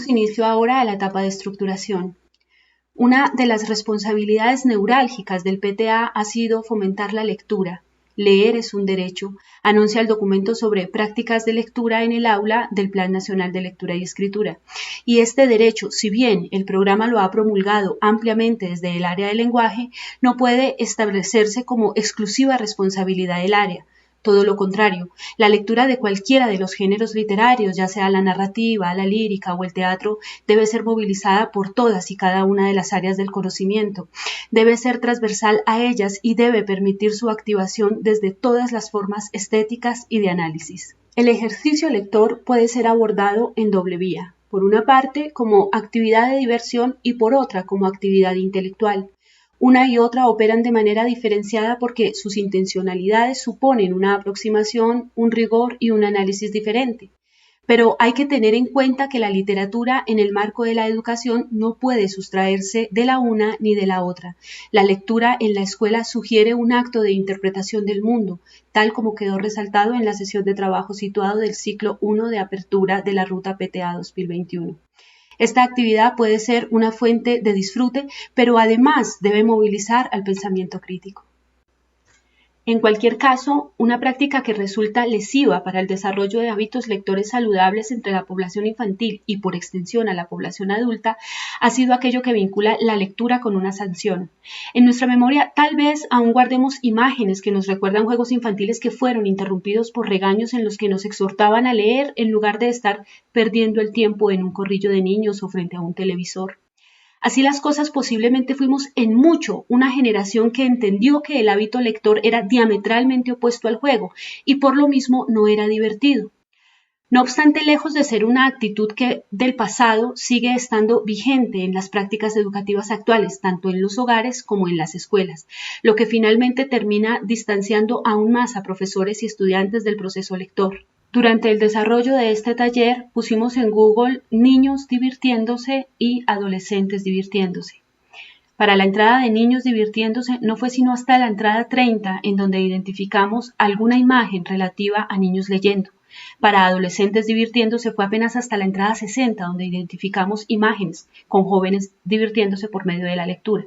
inicio ahora a la etapa de estructuración. Una de las responsabilidades neurálgicas del PTA ha sido fomentar la lectura. Leer es un derecho, anuncia el documento sobre prácticas de lectura en el aula del Plan Nacional de Lectura y Escritura. Y este derecho, si bien el programa lo ha promulgado ampliamente desde el área del lenguaje, no puede establecerse como exclusiva responsabilidad del área. Todo lo contrario, la lectura de cualquiera de los géneros literarios, ya sea la narrativa, la lírica o el teatro, debe ser movilizada por todas y cada una de las áreas del conocimiento. Debe ser transversal a ellas y debe permitir su activación desde todas las formas estéticas y de análisis. El ejercicio lector puede ser abordado en doble vía. Por una parte, como actividad de diversión y por otra, como actividad intelectual. Una y otra operan de manera diferenciada porque sus intencionalidades suponen una aproximación, un rigor y un análisis diferente. Pero hay que tener en cuenta que la literatura en el marco de la educación no puede sustraerse de la una ni de la otra. La lectura en la escuela sugiere un acto de interpretación del mundo, tal como quedó resaltado en la sesión de trabajo situado del ciclo 1 de apertura de la Ruta PTA 2021. Esta actividad puede ser una fuente de disfrute, pero además debe movilizar al pensamiento crítico. En cualquier caso, una práctica que resulta lesiva para el desarrollo de hábitos lectores saludables entre la población infantil y por extensión a la población adulta ha sido aquello que vincula la lectura con una sanción. En nuestra memoria tal vez aún guardemos imágenes que nos recuerdan juegos infantiles que fueron interrumpidos por regaños en los que nos exhortaban a leer en lugar de estar perdiendo el tiempo en un corrillo de niños o frente a un televisor. Así las cosas, posiblemente fuimos en mucho una generación que entendió que el hábito lector era diametralmente opuesto al juego y por lo mismo no era divertido. No obstante, lejos de ser una actitud que del pasado, sigue estando vigente en las prácticas educativas actuales, tanto en los hogares como en las escuelas, lo que finalmente termina distanciando aún más a profesores y estudiantes del proceso lector. Durante el desarrollo de este taller pusimos en Google niños divirtiéndose y adolescentes divirtiéndose. Para la entrada de niños divirtiéndose no fue sino hasta la entrada 30 en donde identificamos alguna imagen relativa a niños leyendo. Para adolescentes divirtiéndose fue apenas hasta la entrada 60 donde identificamos imágenes con jóvenes divirtiéndose por medio de la lectura.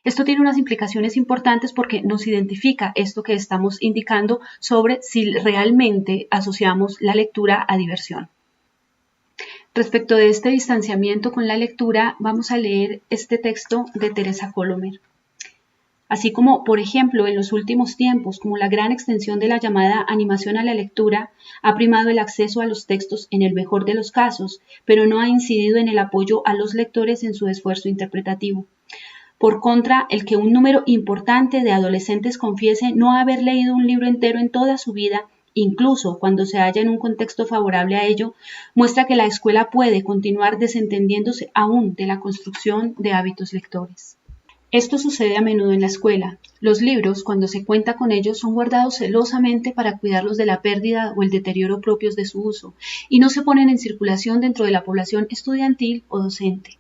Esto tiene unas implicaciones importantes porque nos identifica esto que estamos indicando sobre si realmente asociamos la lectura a diversión. Respecto de este distanciamiento con la lectura, vamos a leer este texto de Teresa Colomer. Así como, por ejemplo, en los últimos tiempos, como la gran extensión de la llamada animación a la lectura, ha primado el acceso a los textos en el mejor de los casos, pero no ha incidido en el apoyo a los lectores en su esfuerzo interpretativo. Por contra, el que un número importante de adolescentes confiese no haber leído un libro entero en toda su vida, incluso cuando se halla en un contexto favorable a ello, muestra que la escuela puede continuar desentendiéndose aún de la construcción de hábitos lectores. Esto sucede a menudo en la escuela. Los libros, cuando se cuenta con ellos, son guardados celosamente para cuidarlos de la pérdida o el deterioro propios de su uso, y no se ponen en circulación dentro de la población estudiantil o docente.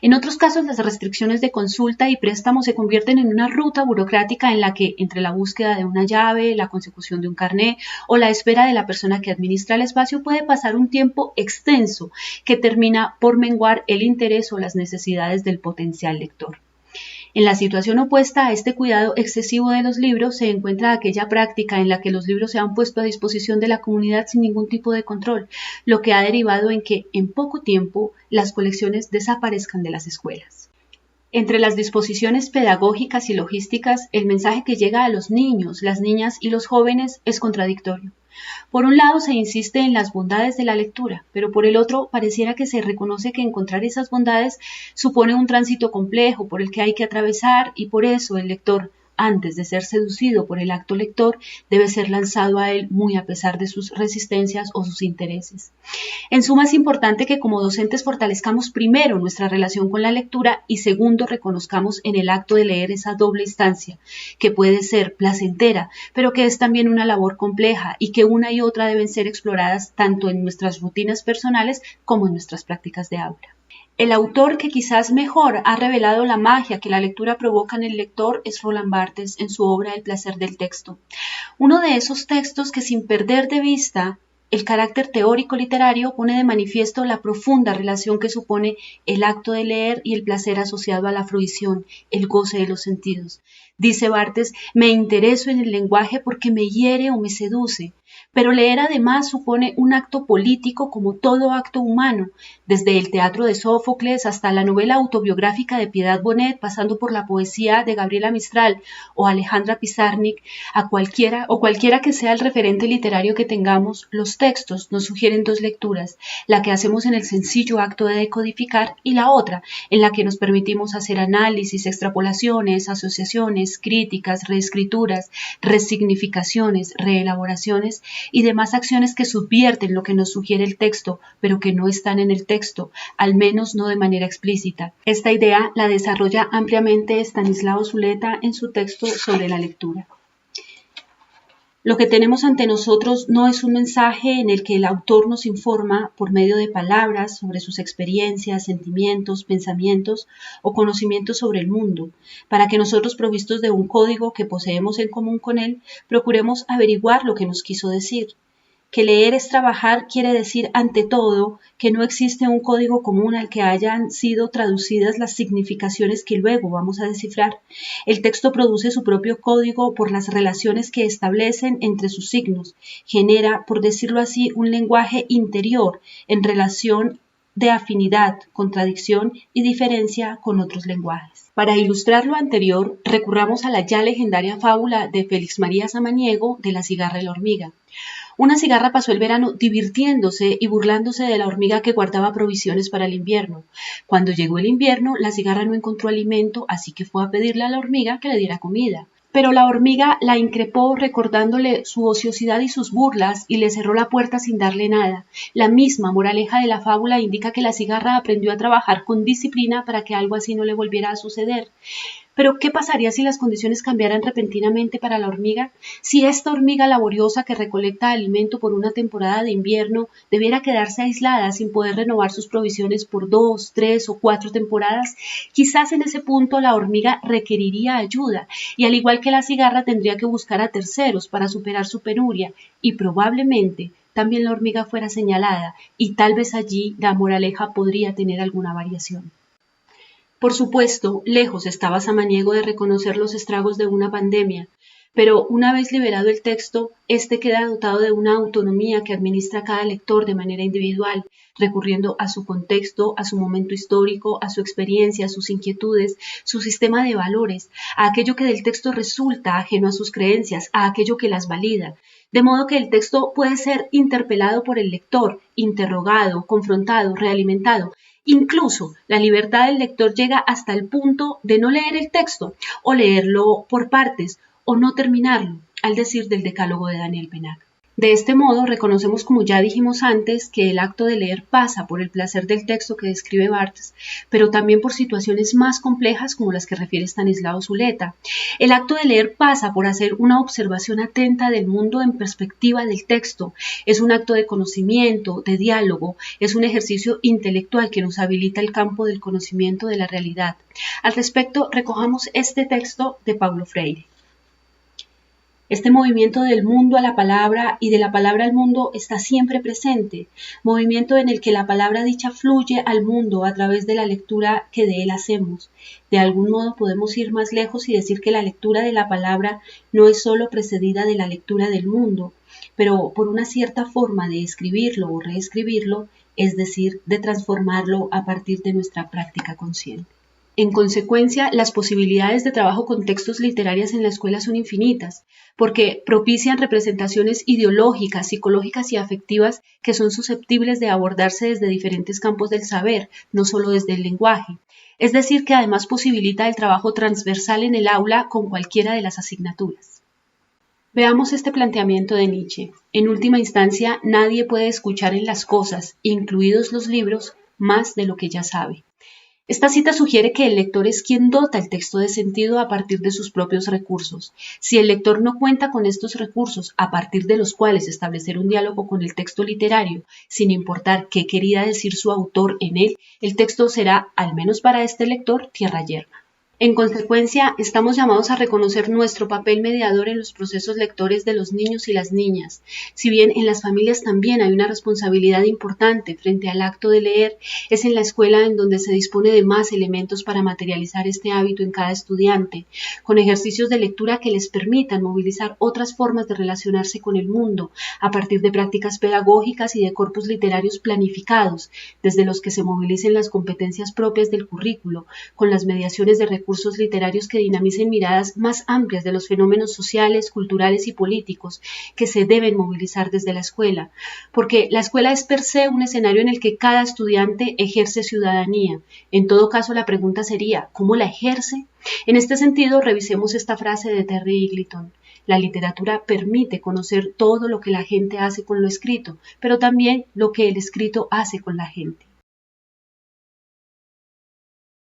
En otros casos, las restricciones de consulta y préstamo se convierten en una ruta burocrática en la que, entre la búsqueda de una llave, la consecución de un carné o la espera de la persona que administra el espacio, puede pasar un tiempo extenso que termina por menguar el interés o las necesidades del potencial lector. En la situación opuesta a este cuidado excesivo de los libros se encuentra aquella práctica en la que los libros se han puesto a disposición de la comunidad sin ningún tipo de control, lo que ha derivado en que en poco tiempo las colecciones desaparezcan de las escuelas. Entre las disposiciones pedagógicas y logísticas, el mensaje que llega a los niños, las niñas y los jóvenes es contradictorio. Por un lado se insiste en las bondades de la lectura, pero por el otro pareciera que se reconoce que encontrar esas bondades supone un tránsito complejo por el que hay que atravesar y por eso el lector, antes de ser seducido por el acto lector, debe ser lanzado a él muy a pesar de sus resistencias o sus intereses. En suma, es importante que como docentes fortalezcamos primero nuestra relación con la lectura y segundo reconozcamos en el acto de leer esa doble instancia, que puede ser placentera, pero que es también una labor compleja y que una y otra deben ser exploradas tanto en nuestras rutinas personales como en nuestras prácticas de aula. El autor que quizás mejor ha revelado la magia que la lectura provoca en el lector es Roland Barthes en su obra El placer del texto. Uno de esos textos que sin perder de vista el carácter teórico literario pone de manifiesto la profunda relación que supone el acto de leer y el placer asociado a la fruición, el goce de los sentidos. Dice Barthes, me intereso en el lenguaje porque me hiere o me seduce. Pero leer además supone un acto político como todo acto humano, desde el teatro de Sófocles hasta la novela autobiográfica de Piedad Bonet, pasando por la poesía de Gabriela Mistral o Alejandra Pizarnik, a cualquiera que sea el referente literario que tengamos, los textos nos sugieren dos lecturas, la que hacemos en el sencillo acto de decodificar y la otra, en la que nos permitimos hacer análisis, extrapolaciones, asociaciones, críticas, reescrituras, resignificaciones, reelaboraciones y demás acciones que subvierten lo que nos sugiere el texto, pero que no están en el texto, al menos no de manera explícita. Esta idea la desarrolla ampliamente Estanislao Zuleta en su texto sobre la lectura. Lo que tenemos ante nosotros no es un mensaje en el que el autor nos informa por medio de palabras sobre sus experiencias, sentimientos, pensamientos o conocimientos sobre el mundo, para que nosotros, provistos de un código que poseemos en común con él, procuremos averiguar lo que nos quiso decir. Que leer es trabajar quiere decir, ante todo, que no existe un código común al que hayan sido traducidas las significaciones que luego vamos a descifrar. El texto produce su propio código por las relaciones que establecen entre sus signos. Genera, por decirlo así, un lenguaje interior en relación de afinidad, contradicción y diferencia con otros lenguajes. Para ilustrar lo anterior, recurramos a la ya legendaria fábula de Félix María Samaniego de la cigarra y la hormiga. Una cigarra pasó el verano divirtiéndose y burlándose de la hormiga que guardaba provisiones para el invierno. Cuando llegó el invierno, la cigarra no encontró alimento, así que fue a pedirle a la hormiga que le diera comida. Pero la hormiga la increpó recordándole su ociosidad y sus burlas y le cerró la puerta sin darle nada. La misma moraleja de la fábula indica que la cigarra aprendió a trabajar con disciplina para que algo así no le volviera a suceder. Pero, ¿qué pasaría si las condiciones cambiaran repentinamente para la hormiga? Si esta hormiga laboriosa que recolecta alimento por una temporada de invierno debiera quedarse aislada sin poder renovar sus provisiones por 2, 3 o 4 temporadas, quizás en ese punto la hormiga requeriría ayuda y al igual que la cigarra tendría que buscar a terceros para superar su penuria y probablemente también la hormiga fuera señalada y tal vez allí la moraleja podría tener alguna variación. Por supuesto, lejos estaba Samaniego de reconocer los estragos de una pandemia, pero una vez liberado el texto, este queda dotado de una autonomía que administra cada lector de manera individual, recurriendo a su contexto, a su momento histórico, a su experiencia, a sus inquietudes, su sistema de valores, a aquello que del texto resulta ajeno a sus creencias, a aquello que las valida. De modo que el texto puede ser interpelado por el lector, interrogado, confrontado, realimentado. Incluso la libertad del lector llega hasta el punto de no leer el texto o leerlo por partes o no terminarlo, al decir del Decálogo de Daniel Pennac. De este modo, reconocemos, como ya dijimos antes, que el acto de leer pasa por el placer del texto que describe Barthes, pero también por situaciones más complejas como las que refiere Estanislao Zuleta. El acto de leer pasa por hacer una observación atenta del mundo en perspectiva del texto. Es un acto de conocimiento, de diálogo, es un ejercicio intelectual que nos habilita el campo del conocimiento de la realidad. Al respecto, recojamos este texto de Paulo Freire. Este movimiento del mundo a la palabra y de la palabra al mundo está siempre presente, movimiento en el que la palabra dicha fluye al mundo a través de la lectura que de él hacemos. De algún modo podemos ir más lejos y decir que la lectura de la palabra no es sólo precedida de la lectura del mundo, pero por una cierta forma de escribirlo o reescribirlo, es decir, de transformarlo a partir de nuestra práctica consciente. En consecuencia, las posibilidades de trabajo con textos literarios en la escuela son infinitas, porque propician representaciones ideológicas, psicológicas y afectivas que son susceptibles de abordarse desde diferentes campos del saber, no solo desde el lenguaje. Es decir, que además posibilita el trabajo transversal en el aula con cualquiera de las asignaturas. Veamos este planteamiento de Nietzsche. En última instancia, nadie puede escuchar en las cosas, incluidos los libros, más de lo que ya sabe. Esta cita sugiere que el lector es quien dota el texto de sentido a partir de sus propios recursos. Si el lector no cuenta con estos recursos a partir de los cuales establecer un diálogo con el texto literario, sin importar qué quería decir su autor en él, el texto será, al menos para este lector, tierra yerma. En consecuencia, estamos llamados a reconocer nuestro papel mediador en los procesos lectores de los niños y las niñas. Si bien en las familias también hay una responsabilidad importante frente al acto de leer, es en la escuela en donde se dispone de más elementos para materializar este hábito en cada estudiante, con ejercicios de lectura que les permitan movilizar otras formas de relacionarse con el mundo, a partir de prácticas pedagógicas y de corpus literarios planificados, desde los que se movilicen las competencias propias del currículo, con las mediaciones de recursos literarios que dinamicen miradas más amplias de los fenómenos sociales, culturales y políticos que se deben movilizar desde la escuela, porque la escuela es per se un escenario en el que cada estudiante ejerce ciudadanía. En todo caso, la pregunta sería, ¿cómo la ejerce? En este sentido, revisemos esta frase de Terry Eagleton. La literatura permite conocer todo lo que la gente hace con lo escrito, pero también lo que el escrito hace con la gente.